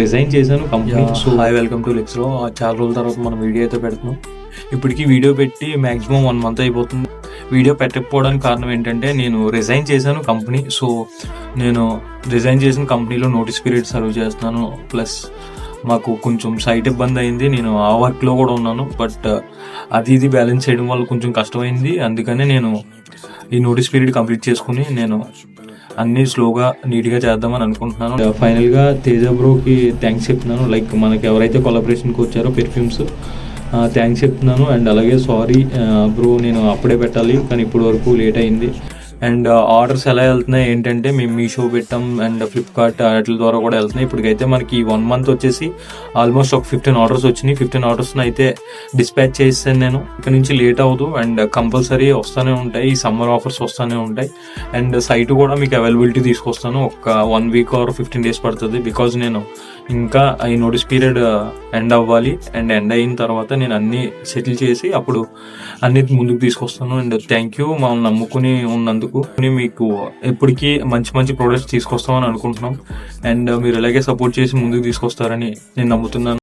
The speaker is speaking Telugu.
రిజైన్ చేశాను company. So hi, welcome to లెక్స్లో. చాలా రోజుల తర్వాత మనం వీడియో అయితే పెడుతున్నాం. ఇప్పటికీ వీడియో పెట్టి మ్యాక్సిమం 1 month అయిపోతుంది. వీడియో పెట్టకపోవడానికి కారణం ఏంటంటే నేను రిజైన్ చేశాను కంపెనీ. సో నేను రిజైన్ చేసిన కంపెనీలో నోటీస్ పీరియడ్ సర్వ్ చేస్తున్నాను. ప్లస్ మాకు కొంచెం సైట్ ఇబ్బంది అయింది. నేను ఆ వర్క్లో కూడా ఉన్నాను. బట్ ఇది బ్యాలెన్స్ చేయడం వల్ల కొంచెం కష్టమైంది. అందుకనే నేను ఈ నోటీస్ పీరియడ్ కంప్లీట్ చేసుకుని నేను అన్నీ స్లోగా నీట్గా చేద్దామని అనుకుంటున్నాను. ఫైనల్గా తేజ బ్రోకి థ్యాంక్స్ చెప్తున్నాను. లైక్ మనకి ఎవరైతే కొలాబరేషన్కి వచ్చారో పెర్ఫ్యూమ్స్, థ్యాంక్స్ చెప్తున్నాను. అండ్ అలాగే సారీ బ్రో, నేను అప్పుడే పెట్టాలి కానీ ఇప్పుడు వరకు లేట్ అయింది. అండ్ ఆర్డర్స్ ఎలా వెళ్తున్నాయి ఏంటంటే మేము మీషో పెట్టాం అండ్ ఫ్లిప్కార్ట్ వాటి ద్వారా కూడా వెళ్తున్నాయి. ఇప్పటికైతే మనకి 1 month వచ్చేసి ఆల్మోస్ట్ ఒక 15 ఆర్డర్స్ వచ్చినాయి. 15 ఆర్డర్స్ని అయితే డిస్పాచ్ చేస్తాను నేను. ఇక్కడ నుంచి లేట్ అవ్వదు అండ్ కంపల్సరీ వస్తూనే ఉంటాయి. ఈ సమ్మర్ ఆఫర్స్ వస్తూనే ఉంటాయి. అండ్ సైట్ కూడా మీకు అవైలబిలిటీ తీసుకొస్తాను. ఒక 1 week or 15 days పడుతుంది. బికాజ్ నేను ఇంకా ఈ నోటీస్ పీరియడ్ ఎండ్ అవ్వాలి. అండ్ ఎండ్ అయిన తర్వాత నేను అన్నీ సెటిల్ చేసి అప్పుడు అన్ని ముందుకు తీసుకొస్తాను. అండ్ థ్యాంక్ యూ మమ్మల్ని నమ్ముకుని ఉన్నందుకు. మీకు ఎప్పటికీ మంచి మంచి ప్రోడక్ట్స్ తీసుకొస్తామని అనుకుంటున్నాం. అండ్ మీరు ఇలాగే సపోర్ట్ చేసి ముందుకు తీసుకొస్తారని నేను నమ్ముతున్నాను.